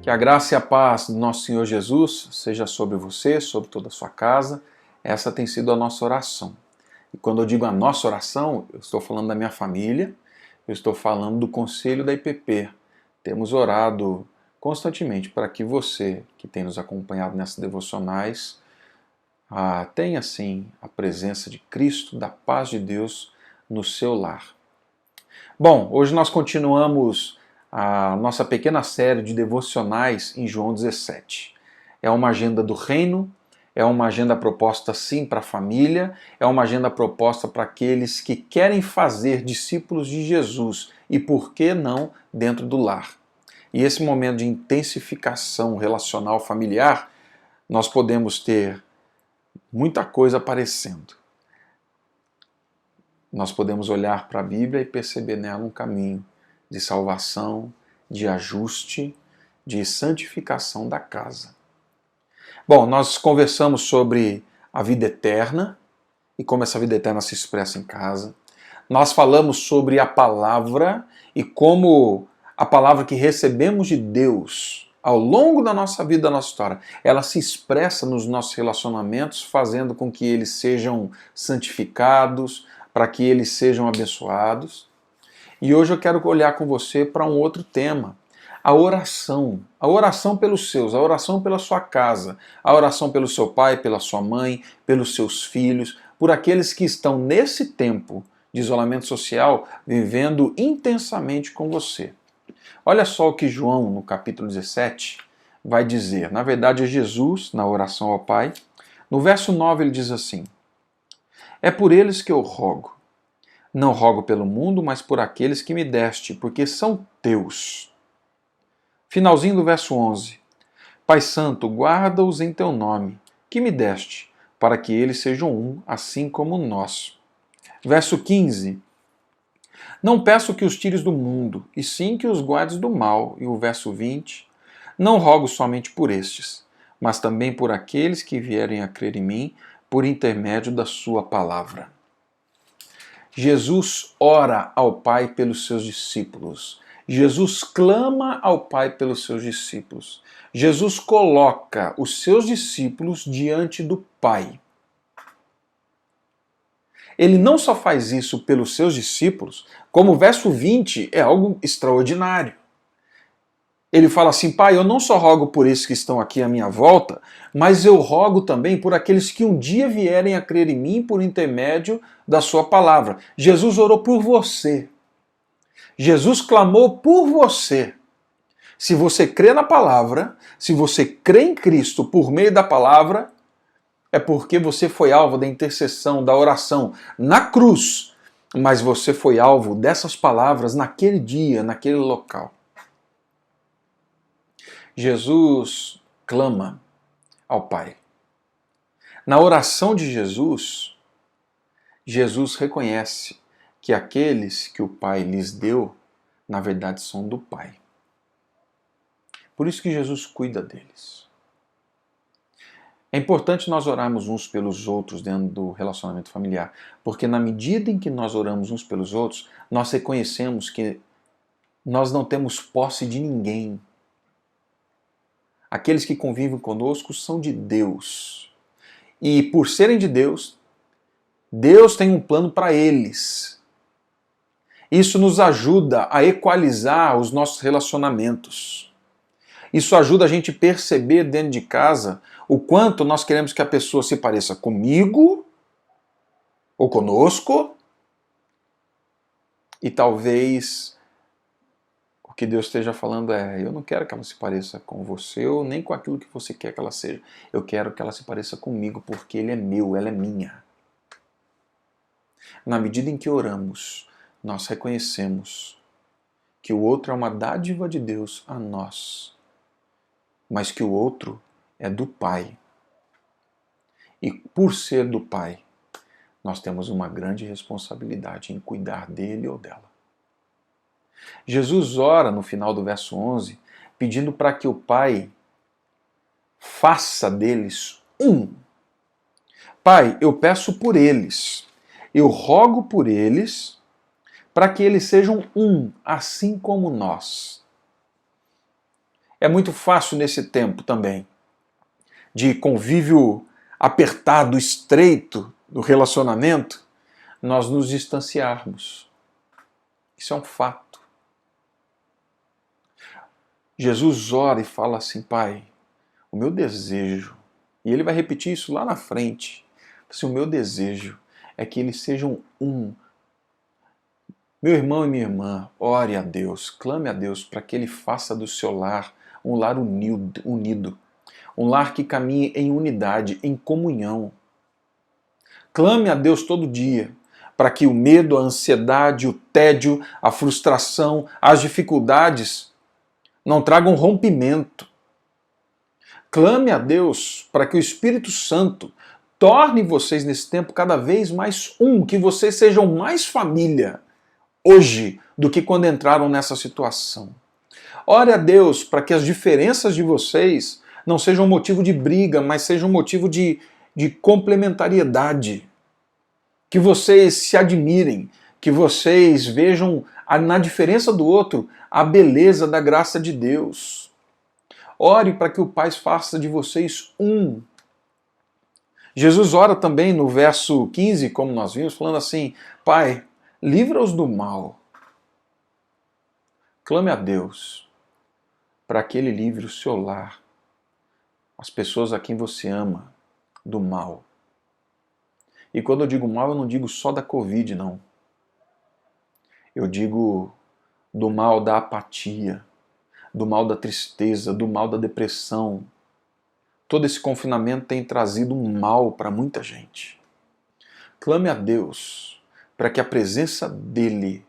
Que a graça e a paz do nosso Senhor Jesus seja sobre você, sobre toda a sua casa. Essa tem sido a nossa oração. E quando eu digo a nossa oração, eu estou falando da minha família, eu estou falando do conselho da IPP. Temos orado constantemente para que você, que tem nos acompanhado nessas devocionais, tenha, sim, a presença de Cristo, da paz de Deus no seu lar. Bom, hoje nós continuamos a nossa pequena série de devocionais em João 17. É uma agenda do reino, é uma agenda proposta sim para a família, é uma agenda proposta para aqueles que querem fazer discípulos de Jesus e, por que não, dentro do lar. E esse momento de intensificação relacional familiar, nós podemos ter muita coisa aparecendo. Nós podemos olhar para a Bíblia e perceber nela um caminho de salvação, de ajuste, de santificação da casa. Bom, nós conversamos sobre a vida eterna e como essa vida eterna se expressa em casa. Nós falamos sobre a palavra e como a palavra que recebemos de Deus ao longo da nossa vida, da nossa história, ela se expressa nos nossos relacionamentos, fazendo com que eles sejam santificados, para que eles sejam abençoados. E hoje eu quero olhar com você para um outro tema, a oração pelos seus, a oração pela sua casa, a oração pelo seu pai, pela sua mãe, pelos seus filhos, por aqueles que estão nesse tempo de isolamento social, vivendo intensamente com você. Olha só o que João, no capítulo 17, vai dizer. Na verdade, é Jesus, na oração ao Pai. No verso 9 ele diz assim: É por eles que eu rogo. Não rogo pelo mundo, mas por aqueles que me deste, porque são teus. Finalzinho do verso 11. Pai Santo, guarda-os em teu nome, que me deste, para que eles sejam um, assim como nós. Verso 15. Não peço que os tires do mundo, e sim que os guardes do mal. E o verso 20. Não rogo somente por estes, mas também por aqueles que vierem a crer em mim, por intermédio da sua palavra. Jesus ora ao Pai pelos seus discípulos. Jesus clama ao Pai pelos seus discípulos. Jesus coloca os seus discípulos diante do Pai. Ele não só faz isso pelos seus discípulos, como o verso 20 é algo extraordinário. Ele fala assim: Pai, eu não só rogo por esses que estão aqui à minha volta, mas eu rogo também por aqueles que um dia vierem a crer em mim por intermédio da sua palavra. Jesus orou por você. Jesus clamou por você. Se você crê na palavra, se você crê em Cristo por meio da palavra, é porque você foi alvo da intercessão, da oração na cruz, mas você foi alvo dessas palavras naquele dia, naquele local. Jesus clama ao Pai. Na oração de Jesus, Jesus reconhece que aqueles que o Pai lhes deu, na verdade, são do Pai. Por isso que Jesus cuida deles. É importante nós orarmos uns pelos outros dentro do relacionamento familiar, porque na medida em que nós oramos uns pelos outros, nós reconhecemos que nós não temos posse de ninguém. Aqueles que convivem conosco são de Deus. E por serem de Deus, Deus tem um plano para eles. Isso nos ajuda a equalizar os nossos relacionamentos. Isso ajuda a gente a perceber dentro de casa o quanto nós queremos que a pessoa se pareça comigo ou conosco, e talvez o que Deus esteja falando é: eu não quero que ela se pareça com você ou nem com aquilo que você quer que ela seja. Eu quero que ela se pareça comigo porque ele é meu, ela é minha. Na medida em que oramos, nós reconhecemos que o outro é uma dádiva de Deus a nós, mas que o outro é do Pai. E por ser do Pai, nós temos uma grande responsabilidade em cuidar dele ou dela. Jesus ora no final do verso 11, pedindo para que o Pai faça deles um. Pai, eu peço por eles, eu rogo por eles, para que eles sejam um, assim como nós. É muito fácil nesse tempo também de convívio apertado, estreito do relacionamento, nós nos distanciarmos. Isso é um fato. Jesus ora e fala assim: Pai, o meu desejo, e ele vai repetir isso lá na frente, assim, o meu desejo é que eles sejam um. Meu irmão e minha irmã, ore a Deus, clame a Deus para que Ele faça do seu lar um lar unido, um lar que caminhe em unidade, em comunhão. Clame a Deus todo dia para que o medo, a ansiedade, o tédio, a frustração, as dificuldades não tragam rompimento. Clame a Deus para que o Espírito Santo torne vocês nesse tempo cada vez mais um, que vocês sejam mais família hoje do que quando entraram nessa situação. Ore a Deus para que as diferenças de vocês não sejam motivo de briga, mas sejam motivo de complementariedade. Que vocês se admirem, que vocês vejam na diferença do outro a beleza da graça de Deus. Ore para que o Pai faça de vocês um. Jesus ora também no verso 15, como nós vimos, falando assim: Pai, livra-os do mal. Clame a Deus para que Ele livre o seu lar, as pessoas a quem você ama, do mal. E quando eu digo mal, eu não digo só da Covid, não. Eu digo do mal da apatia, do mal da tristeza, do mal da depressão. Todo esse confinamento tem trazido um mal para muita gente. Clame a Deus para que a presença dEle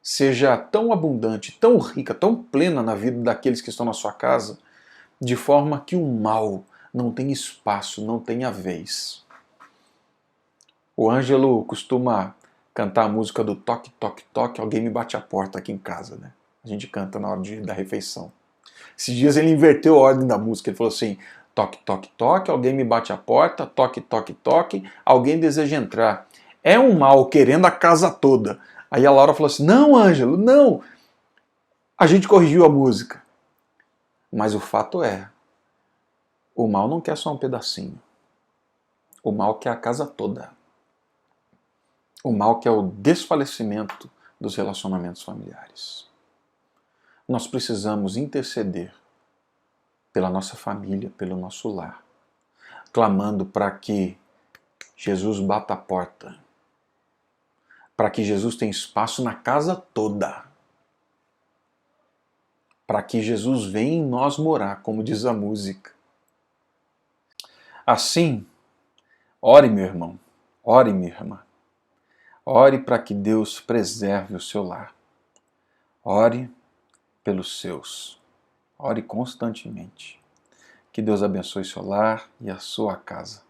seja tão abundante, tão rica, tão plena na vida daqueles que estão na sua casa, de forma que o mal não tenha espaço, não tenha vez. O Ângelo costuma cantar a música do toque, toque, toque, alguém me bate a porta aqui em casa, né? A gente canta na hora da refeição. Esses dias ele inverteu a ordem da música, ele falou assim: toque, toque, toque, alguém me bate a porta, toque, toque, toque, alguém deseja entrar. É um mal querendo a casa toda. Aí a Laura falou assim: não, Ângelo, não. A gente corrigiu a música. Mas o fato é, o mal não quer só um pedacinho. O mal quer a casa toda. O mal quer o desfalecimento dos relacionamentos familiares. Nós precisamos interceder pela nossa família, pelo nosso lar, clamando para que Jesus bata a porta, para que Jesus tenha espaço na casa toda, para que Jesus venha em nós morar, como diz a música. Assim, ore, meu irmão, ore, minha irmã, ore para que Deus preserve o seu lar. Ore pelos seus. Ore constantemente. Que Deus abençoe seu lar e a sua casa.